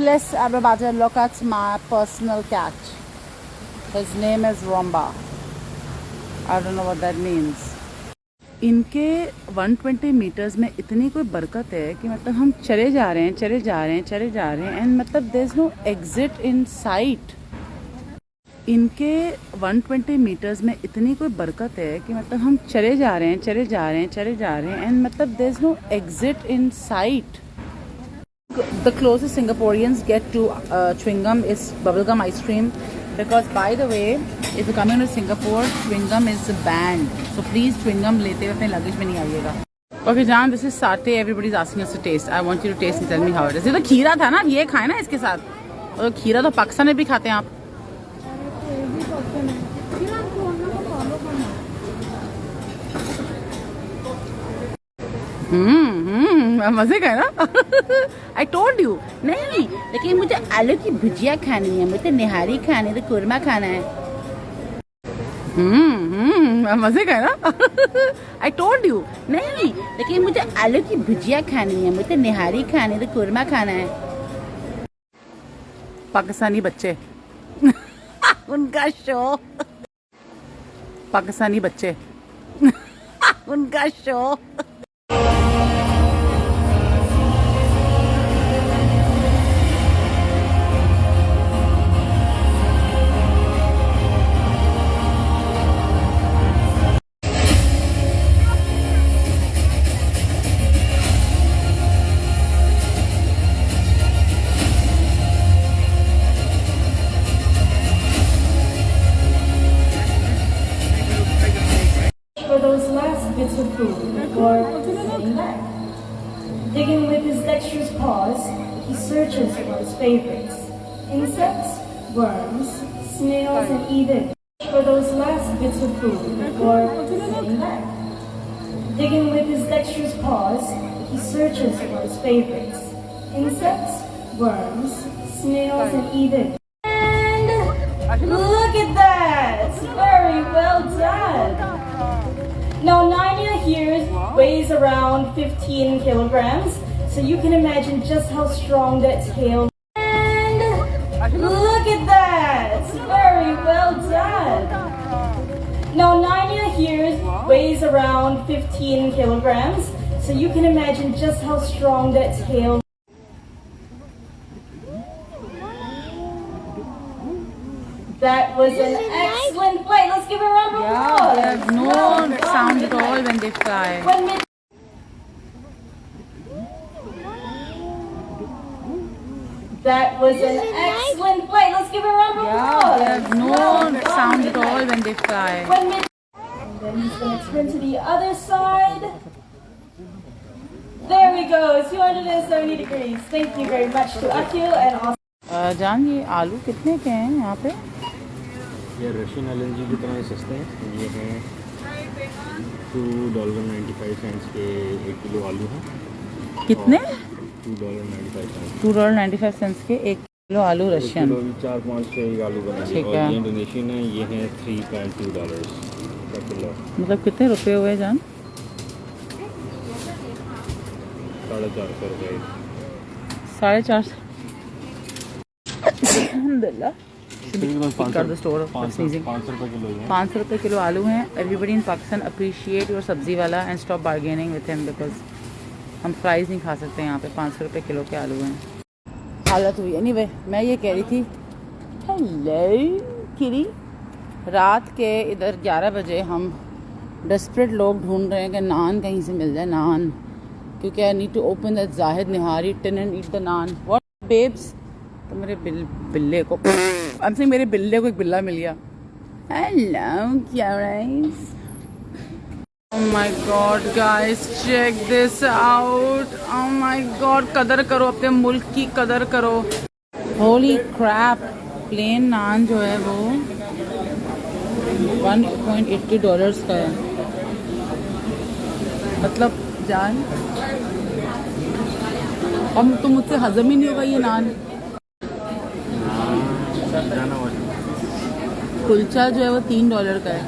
Plus, I'm about to look at my personal cat. His name is Romba. I don't know what that means. इनके 120 metres में इतनी कोई बरकत है कि मतलब हम चले जा रहे हैं एंड मतलब there is no exit in sight. इनके 120 मीटर्स में इतनी कोई बरकत है कि मतलब हम चले जा रहे हैं एंड मतलब there is no exit in sight. The closest Singaporeans get to chewing gum is bubblegum ice cream, because by the way, if you come into Singapore, chewing gum is banned. So please chewing gum लेते हुए अपने luggage में नहीं आइएगा. Okay, John, this is satay. Everybody is asking us to taste. I want you to taste and tell me how it is. ये तो खीरा था ना, ये खाए ना इसके साथ. और खीरा तो पाकिस्तान में भी खाते हैं आप. मजे का है ना. I told you. नहीं, लेकिन मुझे आलू की भुजिया खानी है, मुझे निहारी खानी है, तो कुरमा खाना है. मजे का है ना. I told you. नहीं, लेकिन मुझे आलू की भुजिया खानी है, मुझे निहारी खानी है, तो कुरमा खाना है. पाकिस्तानी बच्चे उनका शो. पाकिस्तानी बच्चे उनका show. Digging with his dexterous paws, he searches for his favorites. Insects, worms, snails, and even for those last bits of food before sitting back. Digging with his dexterous paws, he searches for his favorites. Insects, worms, snails, and even. And look at that! Very well done! Now, Narnia here weighs around 15 kilograms, so you can imagine just how strong that tail. And look at that! Very well done! Now, Narnia here weighs around 15 kilograms, so you can imagine just how strong that tail. That was an excellent flight. Let's give a round of applause. They have no sound at all when they fly. That was an excellent flight. Let's give a round of applause. They have no sound at all when they fly. And then he's going to turn to the other side. There we go. 270 degrees. Thank you very much to Akil and also. जान, ये आलू कितने के हैं यहाँ पे? ये Russian LNG की तरह सस्ते हैं. ये हैं $2.95 के 1 किलो आलू हैं. कितने? $2.95 के 1 किलो आलू रशियन. 4-5 के आलू बनेंगे. ठीक और है. ये इंडोनेशियन है. ये हैं $3.2 का किलो. मतलब कितने रुपए हुए जान? 450 रुपये. 450. Alhamdulillah. कर दो स्टोर. 500 रुपये किलो है. 500 रुपये किलो आलू हैं. Everybody in Pakistan appreciate your सब्जी वाला and stop bargaining with him, because हम प्राइस नहीं खा सकते यहाँ पे. 500 रुपये किलो के आलू हैं. हालत हुई. एनीवे, मैं ये कह रही थी, हेलो किरी, रात के इधर 11 बजे हम डेस्परेट लोग ढूंढ रहे हैं कि नान कहीं से मिल जाए. नान, क्योंकि I need to open that Zahid nihari tin and eat the naan. What babes. तो मेरे बिल्ले को मेरे बिल्ले को एक बिल्ला मिल गया. हेलो, क्या rice. Oh my God, guys, check this out. Oh my God, कदर करो, अपने मुल्क की कदर करो. Holy crap, प्लेन नान जो है वो $1.80 का है. मतलब जान, अब तो मुझसे हजम ही नहीं होगा ये नान. कुलचा जो है वो $3 का है.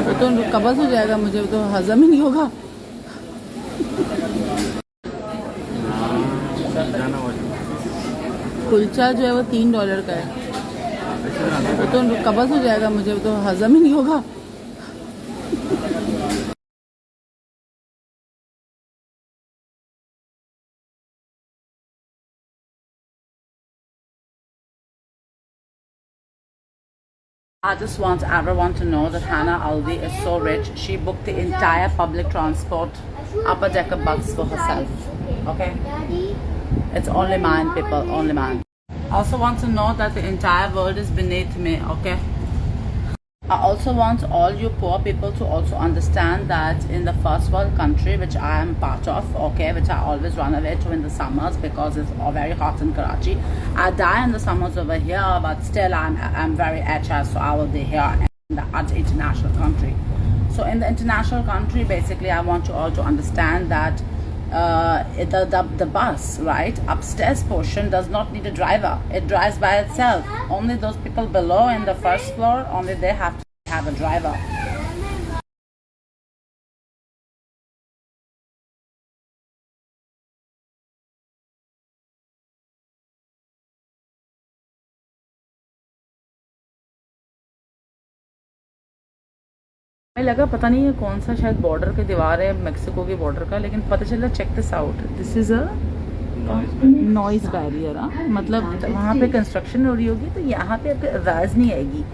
वो तो कब्ज़ हो जाएगा मुझे, वो तो हजम ही नहीं होगा. कुलचा जो है वो $3 का है। वो तो कब्ज़ हो जाएगा मुझे, वो तो हजम ही नहीं होगा। I just want everyone to know that Hannah Alvi is so rich. She booked the entire public transport upper decker bus for herself. Okay? It's only mine, people, only mine. I also want to know that the entire world is beneath me, okay? I also want all you poor people to also understand that in the first world country, which I am part of, okay, which I always run away to in the summers because it's all very hot in Karachi. I die in the summers over here, but still I'm very HS, so I will be here in the international country. So in the international country, basically, I want you all to understand that the bus, right, upstairs portion does not need a driver. It drives by itself. Only those people below in the first floor, only they have to have a driver. मुझे लगा पता नहीं है कौन सा, शायद border की दीवार है मेक्सिको की बॉर्डर का, लेकिन पता चला check this out, this is a noise barrier. मतलब वहाँ पे कंस्ट्रक्शन हो रही होगी तो यहाँ पे आपको आवाज़ नहीं आएगी।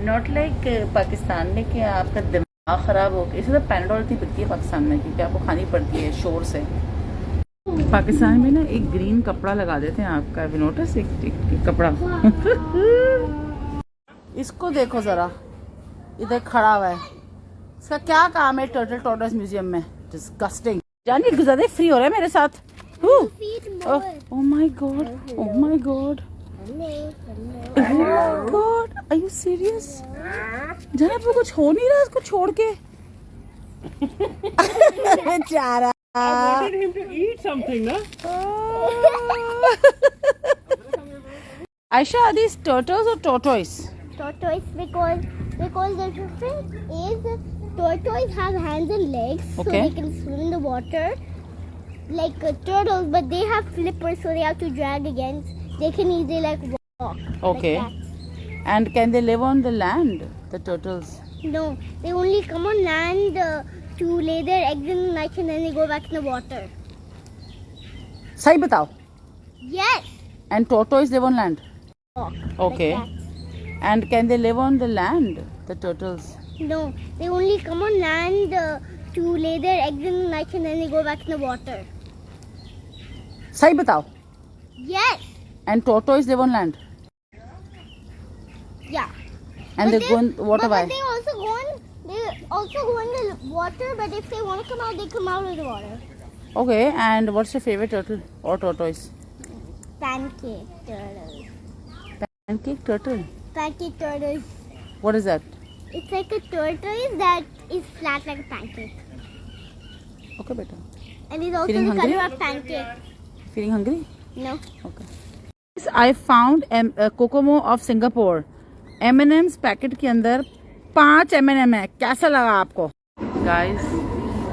नॉट लाइक पाकिस्तान में कि आपका दिमाग ख़राब हो गया। इससे तो पैनाडोल इतनी बिकती है पाकिस्तान में क्योंकि आपको खानी पड़ती है शोर से। पाकिस्तान में ना एक ग्रीन कपड़ा लगा देते हैं आपका, नोटिस, एक कपड़ा। इसको देखो ज़रा, इधर खड़ा हुआ है, इसका क्या काम है टर्टल टॉर्टोइस म्यूजियम में? डिस्गस्टिंग। जानिए गुजारे फ्री हो रहा है मेरे साथ। Oh my god, oh my god, oh my god, are you serious? जाना वो कुछ हो नहीं रहा इसको छोड़ के। बेचारा। I wanted him to eat something, na? Aisha, are these turtles or tortoise? Tortoise because the difference is tortoise have hands and legs, so Okay. they can swim in the water like turtles, but they have flippers, so they have to drag against. They can easily like walk. Okay. Like that. And can they live on the land, the turtles? No, they only come on land to lay their eggs in the night, and then they go back in the water. सही बताओ। Yes. And tortoise live on land? Walk. Okay. Like that. And can they live on the land, the turtles? No, they only come on land to lay their eggs in the night, and then they go back in the water. सही बताओ। Yes. And tortoise live on land? Yeah. And they go in water but why? they also go in the water, but if they want to come out, they come out of the water. Okay, and what's your favorite turtle or tortoise? Pancake turtle. Pancake turtle. Pancake turtle. What is that? It's like a tortoise that is flat like a pancake. Okay, beta. And it's also Feeling the hungry? color of pancake. Feeling hungry? No. Okay. I found Kokomo of Singapore. M&M's packet के अंदर 5 M&M है। कैसा लगा आपको? Guys,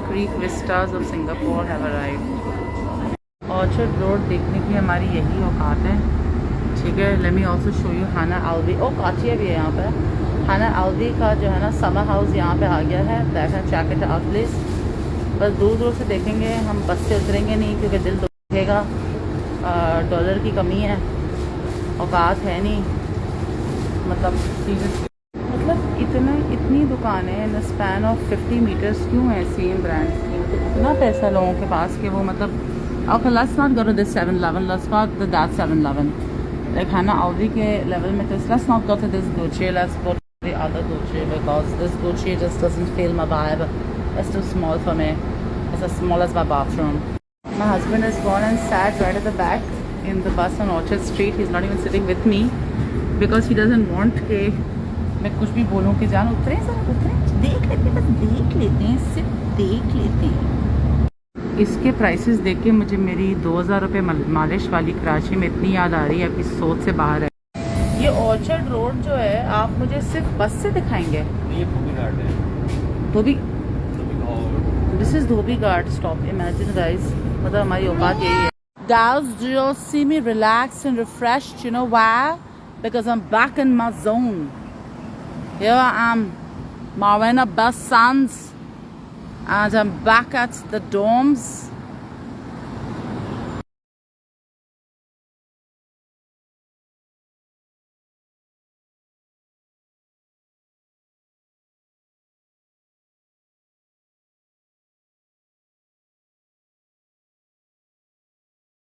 Creek Vistas of Singapore have arrived. Orchard Road देखने की हमारी यही औकात है। ठीक है, let me also show you Hannah Alvi. Oh, Kachiya भी है यहाँ पे। Hannah Alvi का जो है ना समर हाउस यहाँ पे आ गया है। देखें, check it out please. बस दूर दूर से देखेंगे, हम बस से उतरेंगे नहीं क्योंकि दिल दुखेगा। डॉलर की कमी है, औकात है नहीं, मतलब इतनी दुकानें in the span of 50 metres क्यों है सेम ब्रांड की? मतलब इतना पैसा लोगों के पास कि वो मतलब okay, let's not go to this 7-Eleven, let's go to that 7-Eleven. Like Hannah Alvi के level में this, let's not go to this Gucci, let's go to the other Gucci because this Gucci just doesn't feel my vibe. It's too small for me. It's as small as my bathroom. My husband has gone and sat right at the back in the bus on Orchard Street. He's not even sitting with me because he doesn't want के मैं कुछ भी बोलूँ कि जान उतरे sir उतरे, देख लेते हैं, बस देख लेते हैं, सिर्फ देख लेते हैं। इसके प्राइसेस देख के मुझे मेरी 2000 रुपये मालिश वाली कराची में इतनी याद आ रही है, आपकी सोच से बाहर है। ये ऑर्चर्ड रोड जो है आप मुझे सिर्फ बस से दिखाएंगे? ये धोबी घाट है। Dhobi, this is Dhobi Ghat stop. Imagine guys, मतलब हमारी औकात यही है। Gals, do you see me relaxed and refreshed? You know why? Because I'm back in my zone. Here I am, Marina Best Sons, and I'm back at the dorms.